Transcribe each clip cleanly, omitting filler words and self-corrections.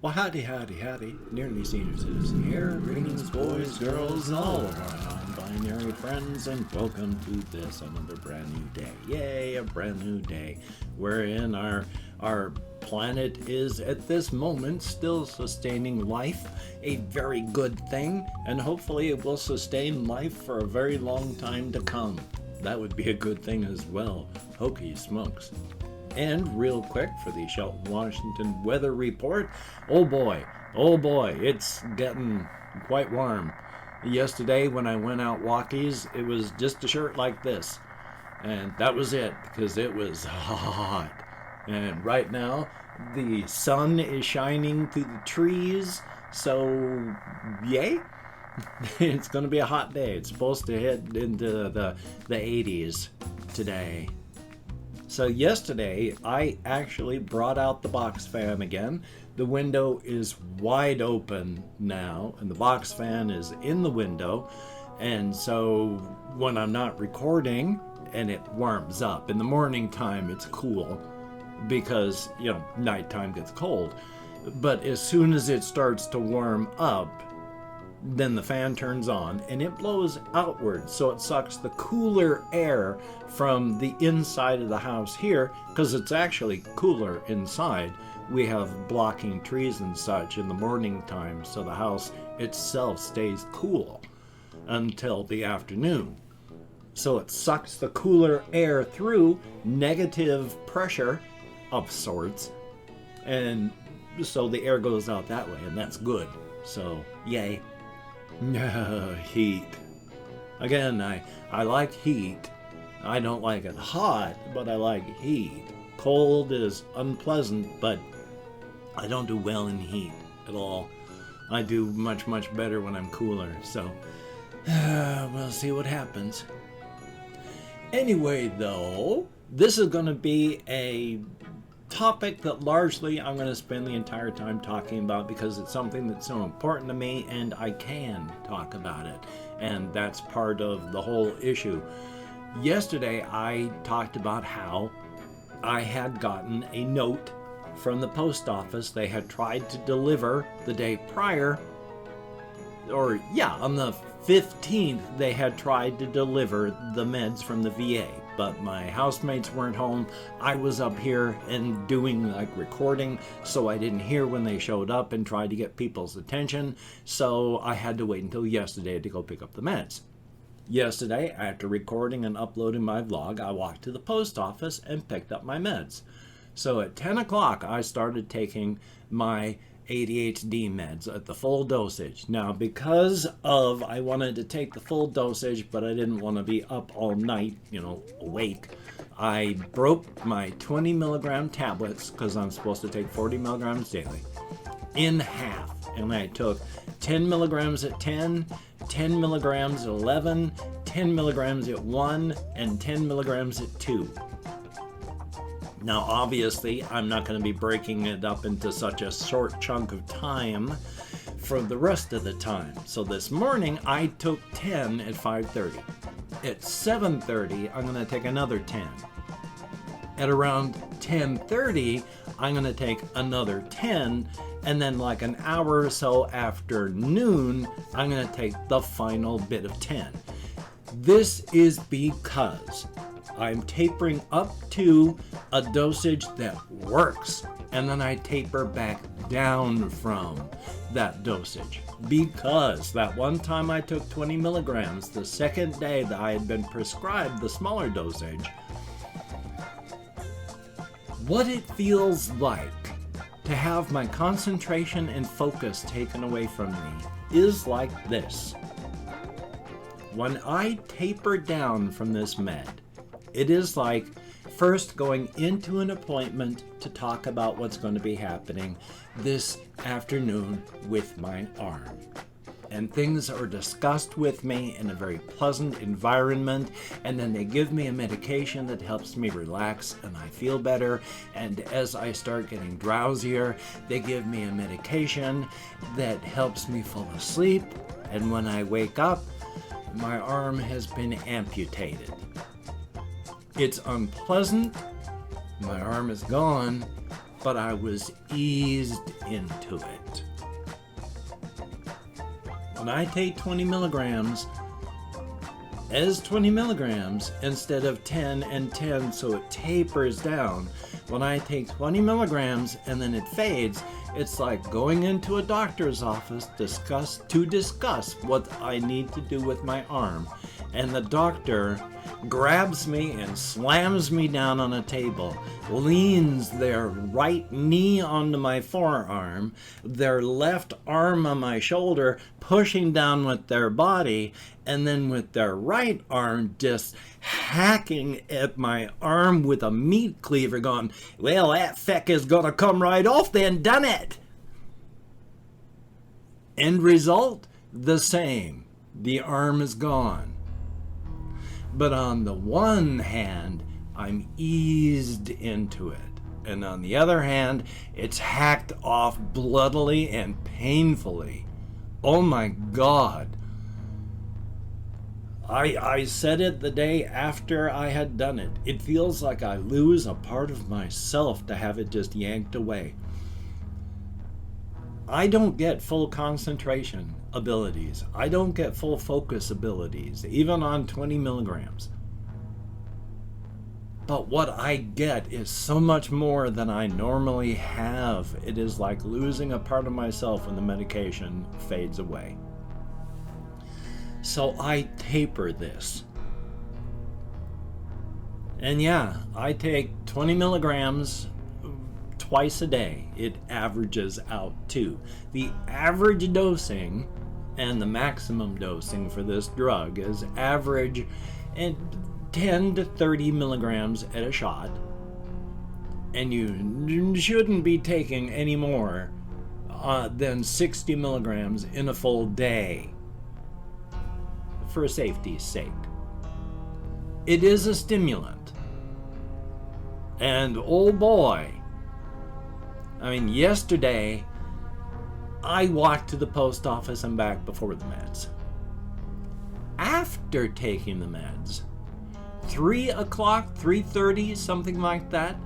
Well, howdy, nearly senior citizen here. Greetings, boys, girls, and all of our non-binary friends, and welcome to this, another brand new day. Yay, a brand new day, wherein our planet is, at this moment, still sustaining life, a very good thing, and hopefully it will sustain life for a very long time to come. That would be a good thing as well. Hokey smokes. And real quick for the Shelton, Washington weather report. Oh boy, it's getting quite warm. Yesterday when I went out walkies, it was just a shirt like this. And that was it, because it was hot. And right now, the sun is shining through the trees, so yay. It's going to be a hot day. It's supposed to hit into the 80s today. So yesterday, I actually brought out the box fan again. The window is wide open now, and the box fan is in the window. And so when I'm not recording, and it warms up, in the morning time it's cool, because, nighttime gets cold. But as soon as it starts to warm up, then the fan turns on and it blows outward, so it sucks the cooler air from the inside of the house here, because it's actually cooler inside. We have blocking trees and such in the morning time, so the house itself stays cool until the afternoon. So it sucks the cooler air through, negative pressure of sorts, and so the air goes out that way, and that's good. So yay. Heat. Again, I like heat. I don't like it hot, but I like heat. Cold is unpleasant, but I don't do well in heat at all. I do much better when I'm cooler, so we'll see what happens. Anyway, though, this is going to be a topic that largely I'm going to spend the entire time talking about, because it's something that's so important to me and I can talk about it, and that's part of the whole issue. Yesterday I talked about how I had gotten a note from the post office. They had tried to deliver the day prior, on the 15th they had tried to deliver the meds from the VA. But my housemates weren't home. I was up here and doing recording, so I didn't hear when they showed up and tried to get people's attention. So I had to wait until yesterday to go pick up the meds. Yesterday, after recording and uploading my vlog, I walked to the post office and picked up my meds. So at 10 o'clock, I started taking my ADHD meds at the full dosage. Now, because I wanted to take the full dosage, but I didn't want to be up all night, awake, I broke my 20 milligram tablets, because I'm supposed to take 40 milligrams daily, in half. And I took 10 milligrams at 10, 10 milligrams at 11, 10 milligrams at 1, and 10 milligrams at 2. Now, obviously, I'm not going to be breaking it up into such a short chunk of time for the rest of the time. So this morning, I took 10 at 5:30. At 7:30, I'm going to take another 10. At around 10:30, I'm going to take another 10. And then an hour or so after noon, I'm going to take the final bit of 10. This is because I'm tapering up to a dosage that works, and then I taper back down from that dosage. Because that one time I took 20 milligrams, the second day that I had been prescribed the smaller dosage, what it feels like to have my concentration and focus taken away from me is like this. When I taper down from this med, it is like first going into an appointment to talk about what's going to be happening this afternoon with my arm. And things are discussed with me in a very pleasant environment, and then they give me a medication that helps me relax and I feel better. And as I start getting drowsier, they give me a medication that helps me fall asleep. And when I wake up, my arm has been amputated. It's unpleasant. My arm is gone, but I was eased into it. When I take 20 milligrams as 20 milligrams instead of 10 and 10, so it tapers down. When I take 20 milligrams and then it fades, it's like going into a doctor's office to discuss what I need to do with my arm. And the doctor grabs me and slams me down on a table, leans their right knee onto my forearm, their left arm on my shoulder, pushing down with their body, and then with their right arm just hacking at my arm with a meat cleaver, going, well, that feck is gonna come right off then, done it. End result, the same. The arm is gone. But on the one hand, I'm eased into it. And on the other hand, it's hacked off bloodily and painfully. Oh my God. I said it the day after I had done it. It feels like I lose a part of myself to have it just yanked away. I don't get full concentration abilities. I don't get full focus abilities, even on 20 milligrams. But what I get is so much more than I normally have. It is like losing a part of myself when the medication fades away. So I taper this. And yeah, I take 20 milligrams twice a day. It averages out to. The average dosing and the maximum dosing for this drug is average and 10 to 30 milligrams at a shot. And you shouldn't be taking any more than 60 milligrams in a full day for safety's sake. It is a stimulant. And oh boy, I mean, yesterday, I walked to the post office and back before the meds. After taking the meds, 3 o'clock, 3:30, something like that,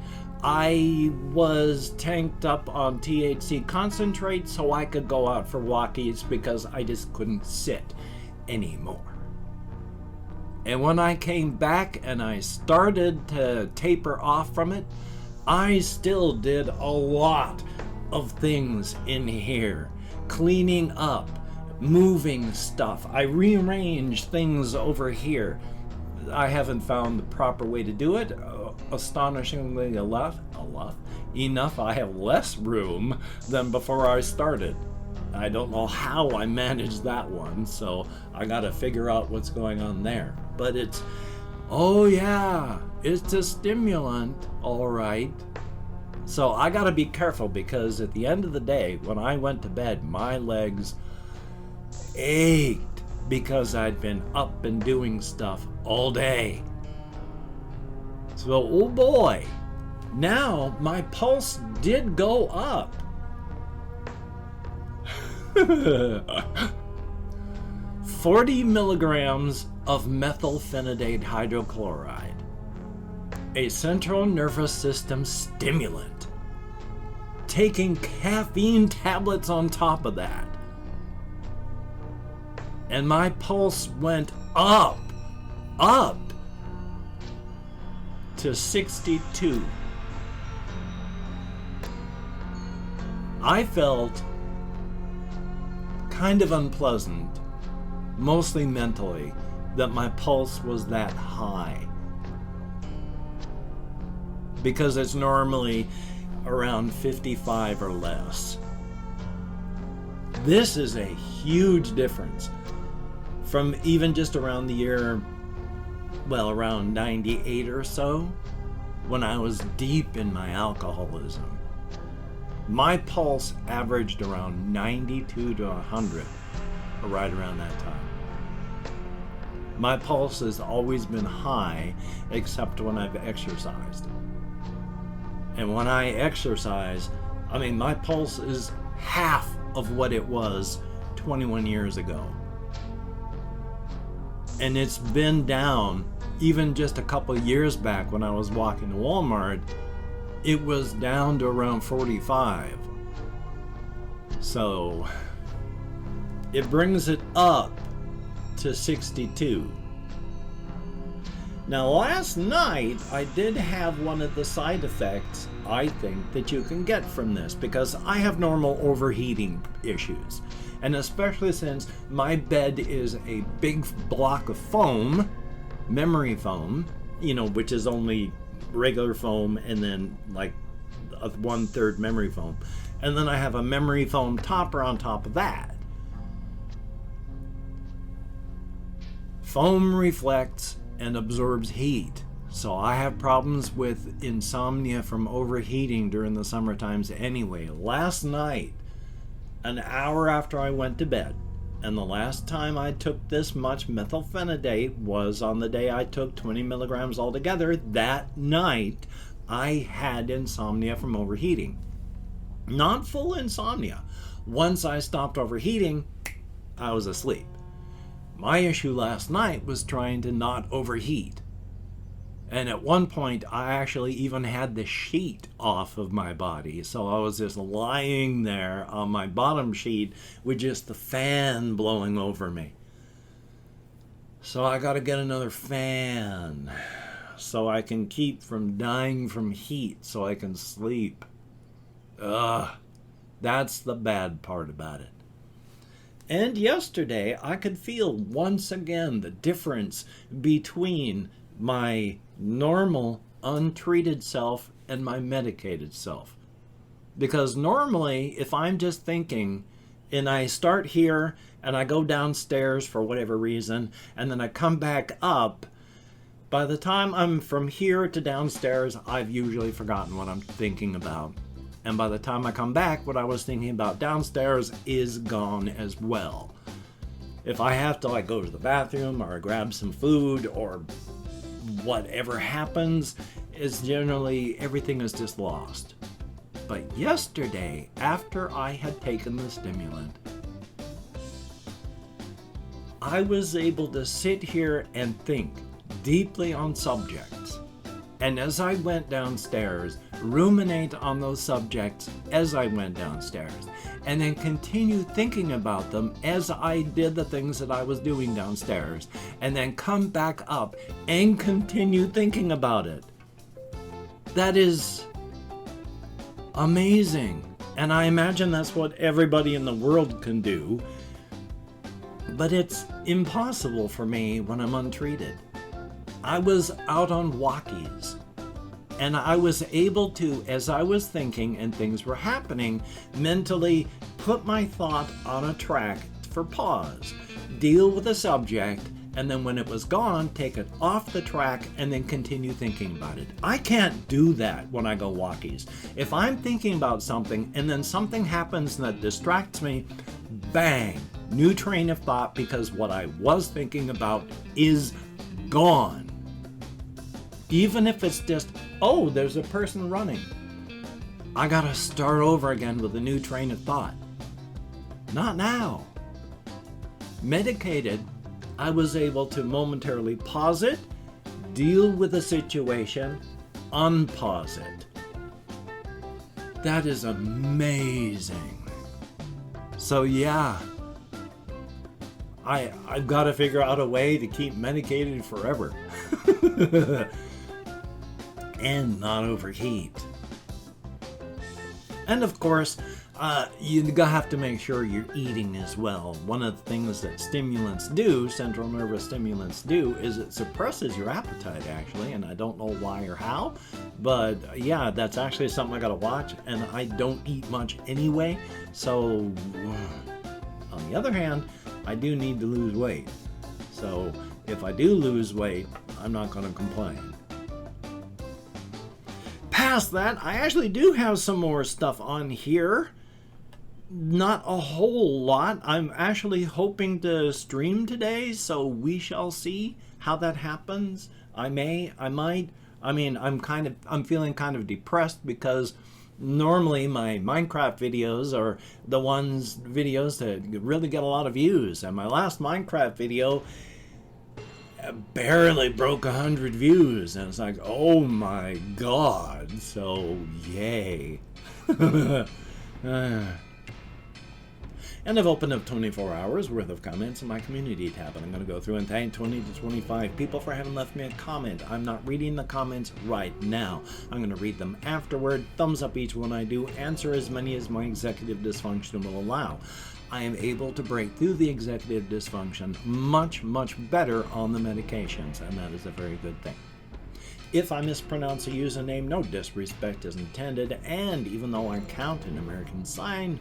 I was tanked up on THC concentrate so I could go out for walkies because I just couldn't sit anymore. And when I came back and I started to taper off from it, I still did a lot of things in here. Cleaning up, moving stuff. I rearranged things over here. I haven't found the proper way to do it. Astonishingly enough, I have less room than before I started. I don't know how I managed that one, so I gotta figure out what's going on there. But it's, oh yeah, it's a stimulant, all right. So I gotta be careful because at the end of the day, when I went to bed, my legs ached because I'd been up and doing stuff all day. So, oh boy, now my pulse did go up. 40 milligrams of methylphenidate hydrochloride, a central nervous system stimulant. Taking caffeine tablets on top of that. And my pulse went up to 62. I felt kind of unpleasant, mostly mentally, that my pulse was that high. Because it's normally around 55 or less. This is a huge difference from even just around the year, well, around 98 or so, when I was deep in my alcoholism. My pulse averaged around 92 to 100, or right around that time. My pulse has always been high, except when I've exercised. And when I exercise, I mean, my pulse is half of what it was 21 years ago. And it's been down even just a couple years back when I was walking to Walmart. it was down to around 45. So it brings it up to 62. Now last night I did have one of the side effects I think that you can get from this, because I have normal overheating issues, and especially since my bed is a big block of foam, memory foam, which is only regular foam and then like a 1/3 memory foam, and then I have a memory foam topper on top of that. Foam reflects and absorbs heat, so I have problems with insomnia from overheating during the summer times anyway. Last night, an hour after I went to bed, and the last time I took this much methylphenidate was on the day I took 20 milligrams altogether. That night I had insomnia from overheating. Not full insomnia. Once I stopped overheating, I was asleep. My issue last night was trying to not overheat. And at one point, I actually even had the sheet off of my body. So I was just lying there on my bottom sheet with just the fan blowing over me. So I got to get another fan so I can keep from dying from heat so I can sleep. That's the bad part about it. And yesterday, I could feel once again the difference between my normal, untreated self and my medicated self. Because normally, if I'm just thinking, and I start here, and I go downstairs for whatever reason, and then I come back up, by the time I'm from here to downstairs, I've usually forgotten what I'm thinking about. And by the time I come back, what I was thinking about downstairs is gone as well. If I have to go to the bathroom or grab some food or whatever happens, is generally everything is just lost. But yesterday, after I had taken the stimulant, I was able to sit here and think deeply on subjects. And as I went downstairs, ruminate on those subjects as I went downstairs, and then continue thinking about them as I did the things that I was doing downstairs, and then come back up and continue thinking about it. That is amazing. And I imagine that's what everybody in the world can do, but it's impossible for me when I'm untreated. I was out on walkies, and I was able to, as I was thinking and things were happening, mentally put my thought on a track for pause, deal with the subject, and then when it was gone, take it off the track and then continue thinking about it. I can't do that when I go walkies. If I'm thinking about something and then something happens that distracts me, bang, new train of thought, because what I was thinking about is gone. Even if it's just, oh, there's a person running. I gotta start over again with a new train of thought. Not now. Medicated, I was able to momentarily pause it, deal with the situation, unpause it. That is amazing. So yeah, I've got to figure out a way to keep medicated forever. And not overheat. And of course, you have to make sure you're eating as well. One of the things that stimulants do, central nervous stimulants do, is it suppresses your appetite actually, and I don't know why or how, but yeah, that's actually something I gotta watch, and I don't eat much anyway, so on the other hand, I do need to lose weight. So if I do lose weight, I'm not gonna complain. Past that, I actually do have some more stuff on here. Not a whole lot. I'm actually hoping to stream today, so we shall see how that happens. I might. I mean, I'm feeling kind of depressed because normally my Minecraft videos are the videos that really get a lot of views, and my last Minecraft video barely broke 100 views, and it's like, oh my god, so yay. And I've opened up 24 hours worth of comments in my community tab, and I'm going to go through and thank 20 to 25 people for having left me a comment. I'm not reading the comments right now. I'm going to read them afterward, thumbs up each one I do, answer as many as my executive dysfunction will allow. I am able to break through the executive dysfunction much, much better on the medications, and that is a very good thing. If I mispronounce a username, no disrespect is intended, and even though I count in American Sign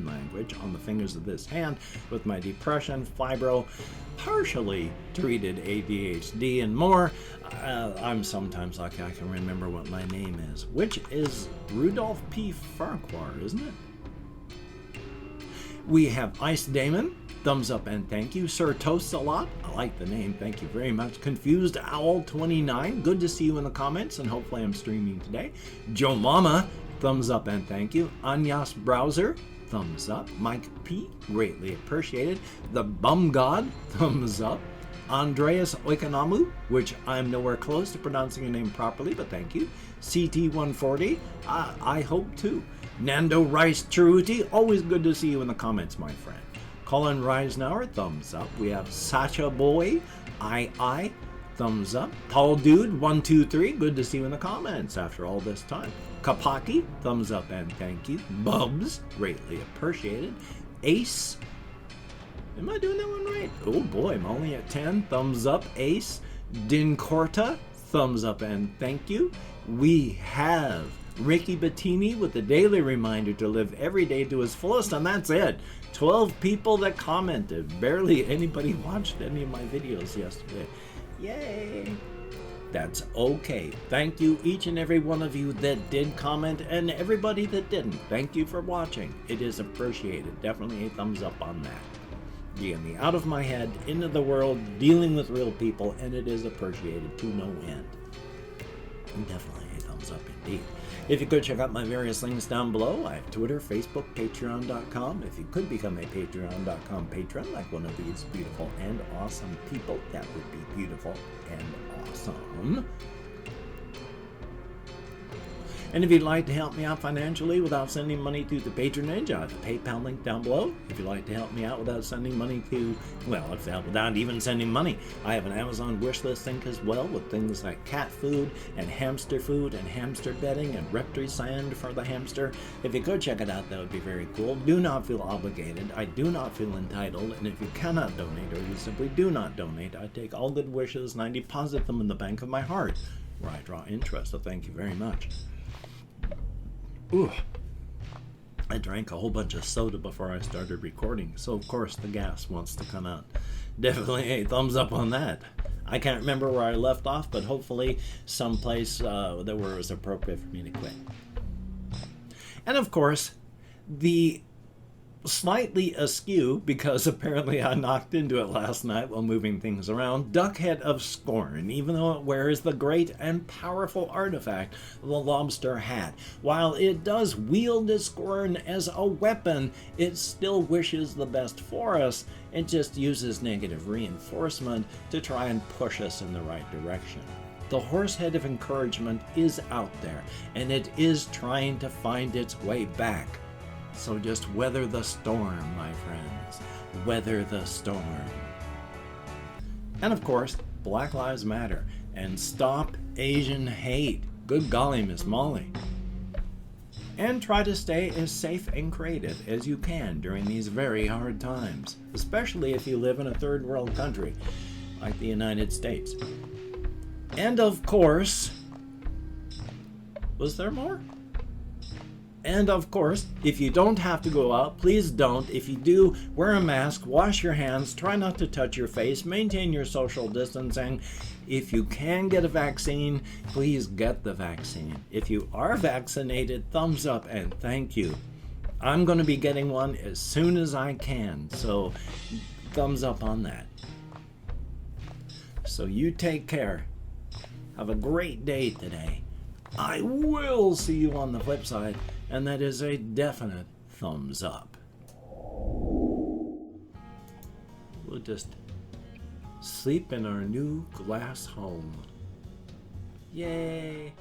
Language on the fingers of this hand with my depression, fibro, partially treated ADHD, and more, I'm sometimes lucky I can remember what my name is, which is Rudolph P. Farquhar, isn't it? We have Ice Damon, thumbs up and thank you. Sir Toasts a lot, I like the name, thank you very much. Confused Owl 29, good to see you in the comments, and hopefully I'm streaming today. Joe Mama, thumbs up and thank you. Anyas Browser, thumbs up. Mike P, greatly appreciated. The Bum God, thumbs up. Andreas Oikonamu, which I'm nowhere close to pronouncing your name properly, but thank you. CT140, I hope too. Nando Rice Cheruti, always good to see you in the comments, my friend. Colin Reisenauer, thumbs up. We have Sasha Boy, I, thumbs up. Tall Dude, 123, good to see you in the comments after all this time. Kapaki, thumbs up and thank you. Bubs, greatly appreciated. Ace, am I doing that one right? Oh boy, I'm only at 10, thumbs up. Ace, Dincorta, thumbs up and thank you. We have Ricky Bettini with a daily reminder to live every day to his fullest, and that's it. 12 people that commented. Barely anybody watched any of my videos yesterday. Yay! That's okay. Thank you each and every one of you that did comment, and everybody that didn't. Thank you for watching. It is appreciated. Definitely a thumbs up on that. Getting me out of my head, into the world, dealing with real people, and it is appreciated to no end. And definitely a thumbs up indeed. If you could check out my various links down below, I have Twitter, Facebook, Patreon.com. If you could become a Patreon.com patron, like one of these beautiful and awesome people, that would be beautiful and awesome. And if you'd like to help me out financially without sending money through the patronage, I have a PayPal link down below. If you'd like to help me out without sending money to, well, without even sending money, I have an Amazon wish list link as well with things like cat food and hamster bedding and reptile sand for the hamster. If you could check it out, that would be very cool. Do not feel obligated. I do not feel entitled. And if you cannot donate or you simply do not donate, I take all good wishes and I deposit them in the bank of my heart, where I draw interest. So thank you very much. Ooh, I drank a whole bunch of soda before I started recording, so of course the gas wants to come out. Definitely a thumbs up on that. I can't remember where I left off, but hopefully someplace where it was appropriate for me to quit. And of course, the slightly askew, because apparently I knocked into it last night while moving things around, Duckhead of Scorn, even though it wears the great and powerful artifact, the lobster hat. While it does wield the scorn as a weapon, it still wishes the best for us. It just uses negative reinforcement to try and push us in the right direction. The horsehead of encouragement is out there, and it is trying to find its way back. So just weather the storm, my friends. Weather the storm. And of course, Black Lives Matter. And stop Asian hate. Good golly, Miss Molly. And try to stay as safe and creative as you can during these very hard times. Especially if you live in a third world country like the United States. And of course... Was there more? And of course, if you don't have to go out, please don't. If you do, wear a mask, wash your hands, try not to touch your face, maintain your social distancing. If you can get a vaccine, please get the vaccine. If you are vaccinated, thumbs up and thank you. I'm going to be getting one as soon as I can, so thumbs up on that. So you take care. Have a great day today. I will see you on the flip side. And that is a definite thumbs up. We'll just sleep in our new glass home. Yay!